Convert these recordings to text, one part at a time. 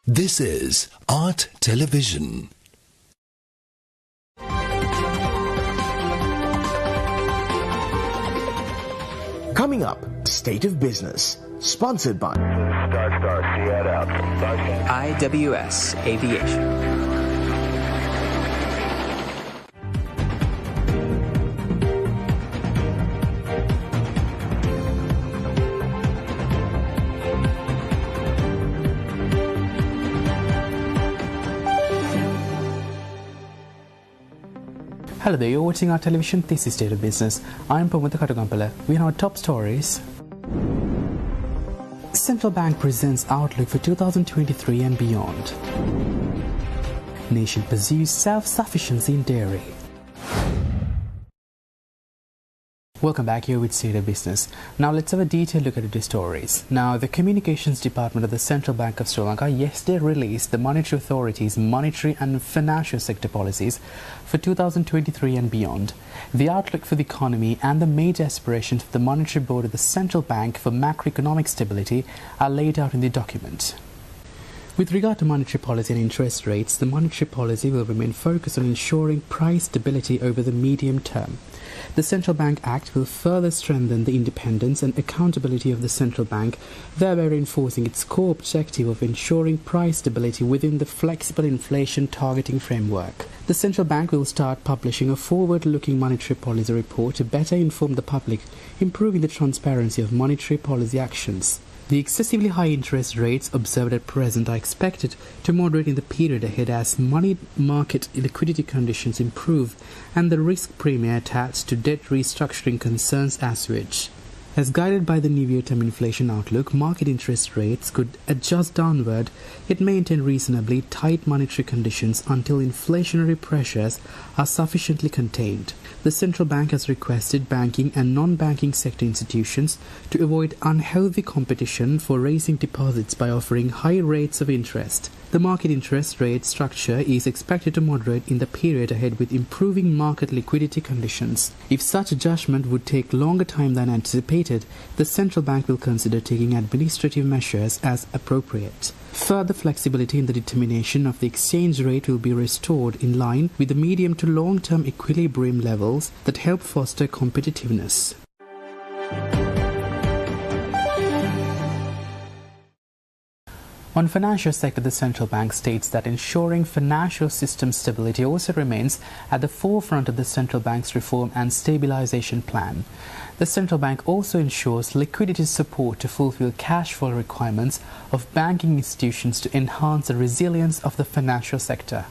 This is Art Television. Coming up, State of Business, sponsored by IWS Aviation. Hello there, you're watching our television. This is State of Business. I'm Pamutha Katugampala. We have our top stories. Central Bank presents outlook for 2023 and beyond. Nation pursues self-sufficiency in dairy. Welcome back, here with State of Business. Now let's have a detailed look at today's stories. Now, the Communications Department of the Central Bank of Sri Lanka yesterday released the Monetary Authority's monetary and financial sector policies for 2023 and beyond. The outlook for the economy and the major aspirations of the Monetary Board of the Central Bank for macroeconomic stability are laid out in the document. With regard to monetary policy and interest rates, the monetary policy will remain focused on ensuring price stability over the medium term. The Central Bank Act will further strengthen the independence and accountability of the Central Bank, thereby reinforcing its core objective of ensuring price stability within the flexible inflation targeting framework. The Central Bank will start publishing a forward-looking monetary policy report to better inform the public, improving the transparency of monetary policy actions. The excessively high interest rates observed at present are expected to moderate in the period ahead as money market liquidity conditions improve and the risk premium attached to debt restructuring concerns assuage. As guided by the near-term inflation outlook, market interest rates could adjust downward yet maintain reasonably tight monetary conditions until inflationary pressures are sufficiently contained. The Central Bank has requested banking and non-banking sector institutions to avoid unhealthy competition for raising deposits by offering high rates of interest. The market interest rate structure is expected to moderate in the period ahead with improving market liquidity conditions. If such adjustment would take longer time than anticipated, the Central Bank will consider taking administrative measures as appropriate. Further flexibility in the determination of the exchange rate will be restored in line with the medium to long-term equilibrium levels that help foster competitiveness. On financial sector, the Central Bank states that ensuring financial system stability also remains at the forefront of the Central Bank's reform and stabilization plan. The Central Bank also ensures liquidity support to fulfill cash flow requirements of banking institutions to enhance the resilience of the financial sector.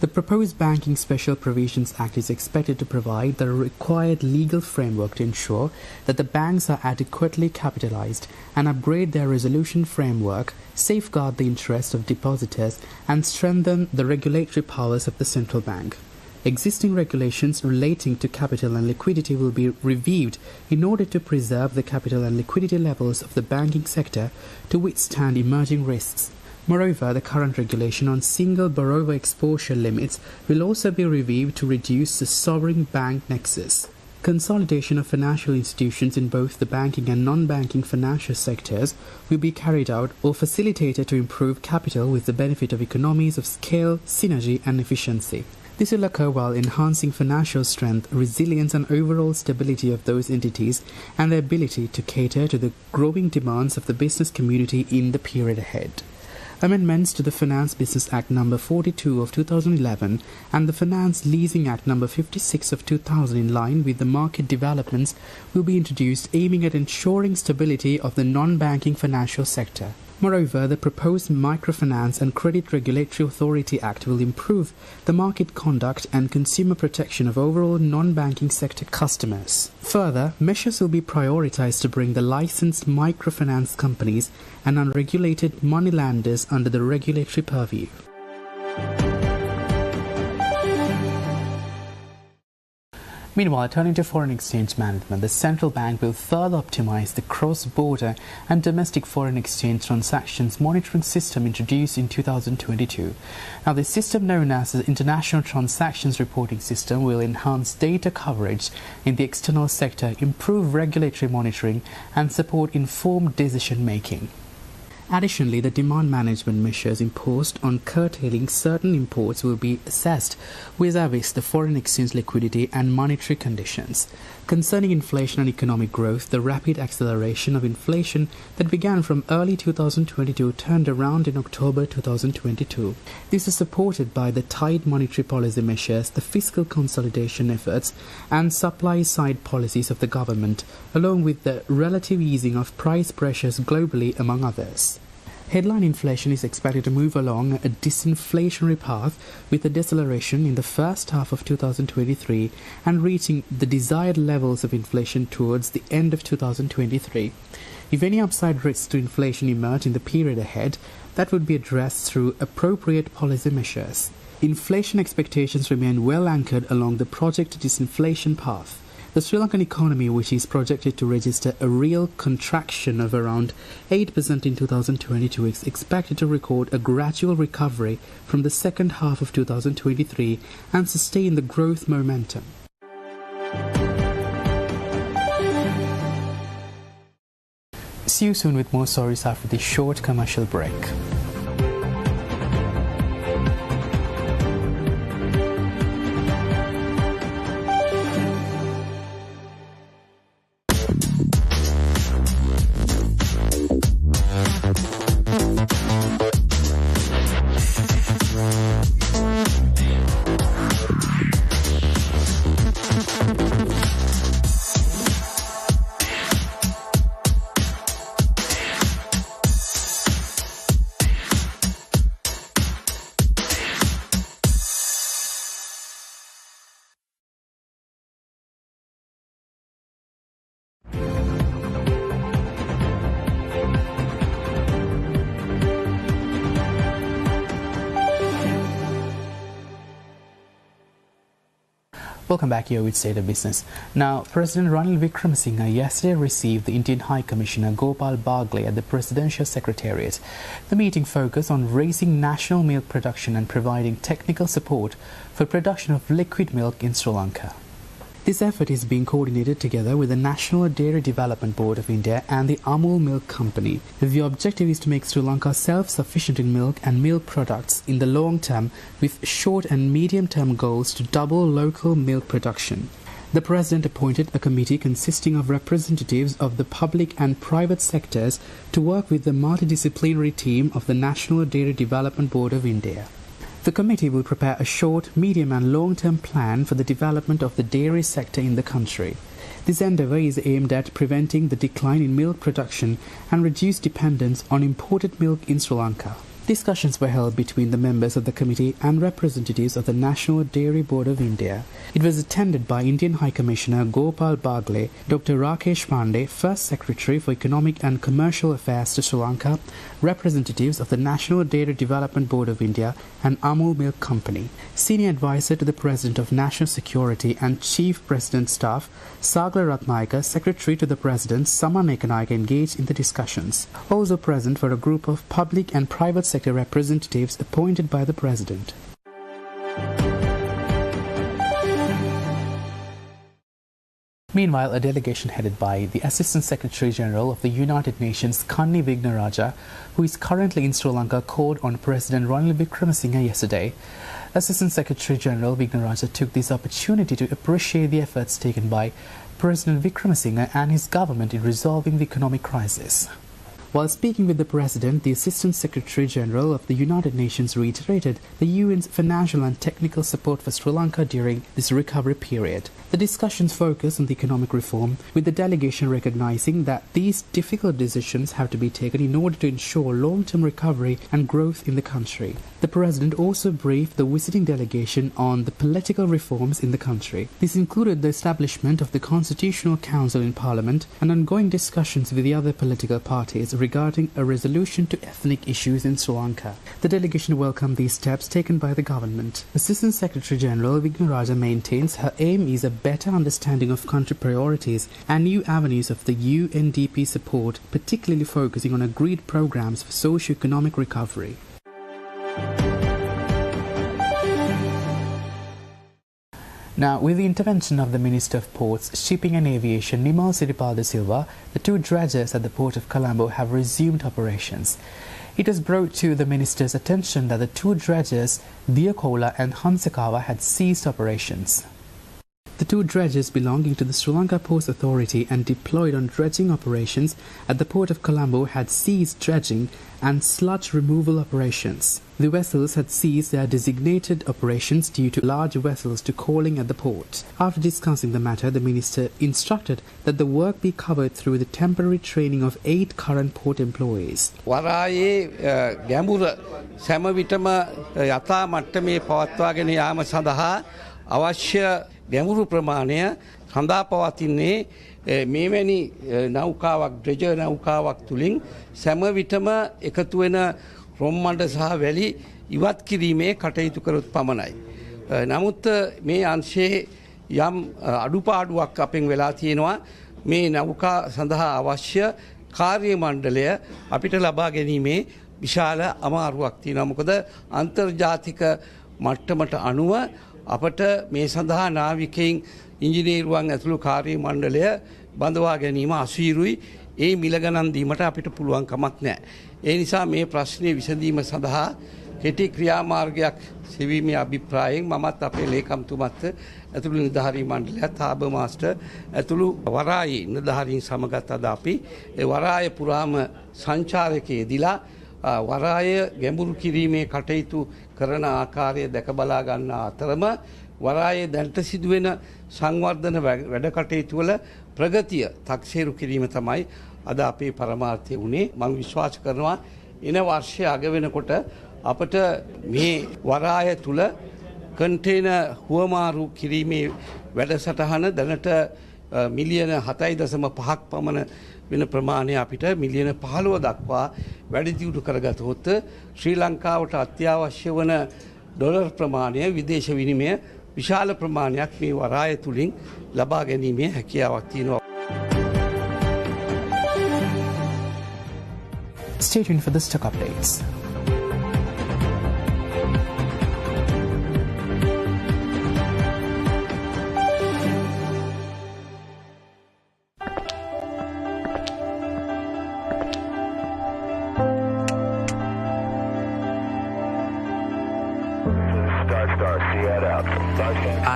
The proposed Banking Special Provisions Act is expected to provide the required legal framework to ensure that the banks are adequately capitalized and upgrade their resolution framework, safeguard the interests of depositors, and strengthen the regulatory powers of the Central Bank. Existing regulations relating to capital and liquidity will be reviewed in order to preserve the capital and liquidity levels of the banking sector to withstand emerging risks. Moreover, the current regulation on single borrower exposure limits will also be reviewed to reduce the sovereign bank nexus. Consolidation of financial institutions in both the banking and non-banking financial sectors will be carried out or facilitated to improve capital with the benefit of economies of scale, synergy and efficiency. This will occur while enhancing financial strength, resilience and overall stability of those entities and their ability to cater to the growing demands of the business community in the period ahead. Amendments to the Finance Business Act No. 42 of 2011 and the Finance Leasing Act No. 56 of 2000 in line with the market developments will be introduced aiming at ensuring stability of the non-banking financial sector. Moreover, the proposed Microfinance and Credit Regulatory Authority Act will improve the market conduct and consumer protection of overall non-banking sector customers. Further, measures will be prioritized to bring the licensed microfinance companies and unregulated moneylenders under the regulatory purview. Meanwhile, turning to foreign exchange management, the Central Bank will further optimize the cross-border and domestic foreign exchange transactions monitoring system introduced in 2022. Now, the system known as the International Transactions Reporting System will enhance data coverage in the external sector, improve regulatory monitoring and support informed decision-making. Additionally, the demand management measures imposed on curtailing certain imports will be assessed vis-à-vis the foreign exchange liquidity and monetary conditions. Concerning inflation and economic growth, the rapid acceleration of inflation that began from early 2022 turned around in October 2022. This is supported by the tight monetary policy measures, the fiscal consolidation efforts, and supply-side policies of the government, along with the relative easing of price pressures globally, among others. Headline inflation is expected to move along a disinflationary path with a deceleration in the first half of 2023 and reaching the desired levels of inflation towards the end of 2023. If any upside risks to inflation emerge in the period ahead, that would be addressed through appropriate policy measures. Inflation expectations remain well anchored along the projected disinflation path. The Sri Lankan economy, which is projected to register a real contraction of around 8% in 2022, is expected to record a gradual recovery from the second half of 2023 and sustain the growth momentum. See you soon with more stories after this short commercial break. Welcome back here with State of Business. Now, President Ranil Wickremesinghe yesterday received the Indian High Commissioner Gopal Bagle at the Presidential Secretariat. The meeting focused on raising national milk production and providing technical support for production of liquid milk in Sri Lanka. This effort is being coordinated together with the National Dairy Development Board of India and the Amul Milk Company. The objective is to make Sri Lanka self-sufficient in milk and milk products in the long term, with short and medium-term goals to double local milk production. The President appointed a committee consisting of representatives of the public and private sectors to work with the multidisciplinary team of the National Dairy Development Board of India. The committee will prepare a short, medium and long-term plan for the development of the dairy sector in the country. This endeavour is aimed at preventing the decline in milk production and reduce dependence on imported milk in Sri Lanka. Discussions were held between the members of the committee and representatives of the National Dairy Board of India. It was attended by Indian High Commissioner Gopal Bagle, Dr. Rakesh Pandey, First Secretary for Economic and Commercial Affairs to Sri Lanka, representatives of the National Dairy Development Board of India and Amul Milk Company. Senior Advisor to the President of National Security and Chief President Staff, Sagla Ratnayaka, Secretary to the President, Saman Ekanayaka, engaged in the discussions. Also present were a group of public and private sector representatives appointed by the President. Meanwhile, a delegation headed by the Assistant Secretary General of the United Nations, Kanni Wignaraja, who is currently in Sri Lanka, called on President Ranil Wickremesinghe yesterday. Assistant Secretary General Wignaraja took this opportunity to appreciate the efforts taken by President Wickremesinghe and his government in resolving the economic crisis. While speaking with the President, the Assistant Secretary General of the United Nations reiterated the UN's financial and technical support for Sri Lanka during this recovery period. The discussions focused on the economic reform, with the delegation recognizing that these difficult decisions have to be taken in order to ensure long-term recovery and growth in the country. The President also briefed the visiting delegation on the political reforms in the country. This included the establishment of the Constitutional Council in Parliament and ongoing discussions with the other political parties regarding a resolution to ethnic issues in Sri Lanka. The delegation welcomed these steps taken by the government. Assistant Secretary General Wignaraja maintains her aim is a better understanding of country priorities and new avenues of the UNDP support, particularly focusing on agreed programs for socio-economic recovery. Now, with the intervention of the Minister of Ports, Shipping and Aviation, Nimal Siripal de Silva, the 2 dredgers at the Port of Colombo have resumed operations. It was brought to the Minister's attention that the 2 dredgers, Diakola and Hansakawa, had ceased operations. The 2 dredgers belonging to the Sri Lanka Ports Authority and deployed on dredging operations at the Port of Colombo had ceased dredging and sludge removal operations. The vessels had ceased their designated operations due to large vessels to calling at the port. After discussing the matter, the Minister instructed that the work be covered through the temporary training of 8 current port employees. වරායේ ගැඹුර සෑම විටම යථා මට්ටමේ පවත්වාගෙන යාම සඳහා අවශ්‍ය ගැඹුරු ප්‍රමාණය සඳහා පවතින්නේ මේවැනි නෞකාවක් ඩ්‍රෙජර් නෞකාවක් තුලින් සෑම විටම එකතු වෙන රොම්මඩ සහ වැලි ඉවත් කිරීමේ කටයුතු කරොත් පමණයි. නමුත් මේ අංශයේ යම් අඩුපාඩුවක් අපෙන් වෙලා තියෙනවා. මේ නෞකා සඳහා අවශ්‍ය කාර්ය මණ්ඩලය අපිට ලබා ගැනීමේ විශාල අමාරුවක් තියෙනවා. මොකද අන්තර්ජාතික මට්ටමට අනුව අපට මේ සඳහා නාවිකයින් ඉංජිනේරුවන් ඇතුළු කාර්ය මණ්ඩලය බඳවා ගැනීම අසීරුයි. ඒ මිල ගණන් දීමට අපිට පුළුවන් කමක් නැහැ. ඒ නිසා මේ ප්‍රශ්නේ විසඳීම සඳහා කෙටි ක්‍රියාමාර්ගයක් සෙවීමේ අභිප්‍රායයෙන් මමත් අපේ ලේකම්තුමත් ඇතුළු නිලධාරී මණ්ඩලයත් හාබර් මාස්ටර් ඇතුළු වරායේ නිලධාරීන් සමගත් අද අපි වරාය පුරාම සංචාරකයේදීලා වරාය ගැඹුරු කිරීමේ කටයුතු කරන ආකාරය දැක බලා ගන්න අතරම වරායේ දැනට සිදුවෙන සංවර්ධන වැඩ කටයුතු වල ප්‍රගතිය තක්සේරු කිරීම තමයි අද අපේ පරමාර්ථය වුණේ. මම විශ්වාස කරනවා එන වර්ෂයේ අග වෙනකොට අපට මේ වරාය තුල කන්ටේනර් හුවමාරු කිරීමේ වැඩසටහන දැනට මිලියන 7.5ක් පමණ වෙන ප්‍රමාණය අපිට මිලියන 15 දක්වා වැඩි දියුණු කරගතොත් ශ්‍රී ලංකාවට අත්‍යවශ්‍ය වන ඩොලර් ප්‍රමාණය විදේශ විනිමය විශාල ප්‍රමාණයක් මේ වරාය තුලින් ලබා ගැනීමේ හැකියාවක් තියෙනවා. Stay tuned for the stock updates.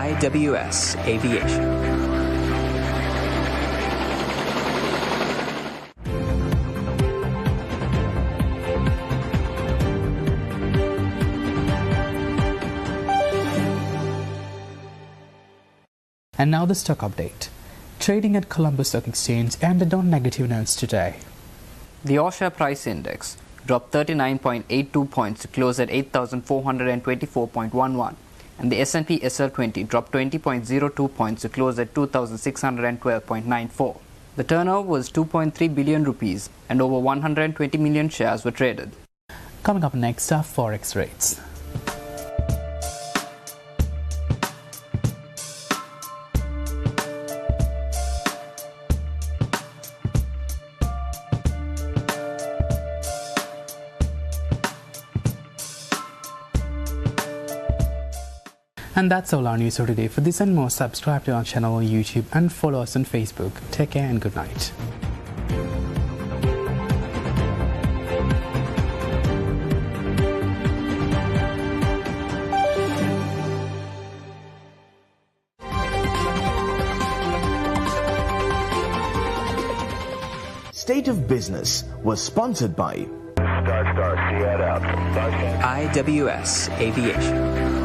IWS Aviation. And now the stock update. Trading at Colombo Stock Exchange ended on negative notes today. The All-Share Price Index dropped 39.82 points to close at 8,424.11. And the S&P SL20 dropped 20.02 points to close at 2,612.94. The turnover was 2.3 billion rupees and over 120 million shares were traded. Coming up next are Forex rates. And that's all our news for today. For this and more, subscribe to our channel on YouTube and follow us on Facebook. Take care and good night. State of Business was sponsored by IWS Aviation.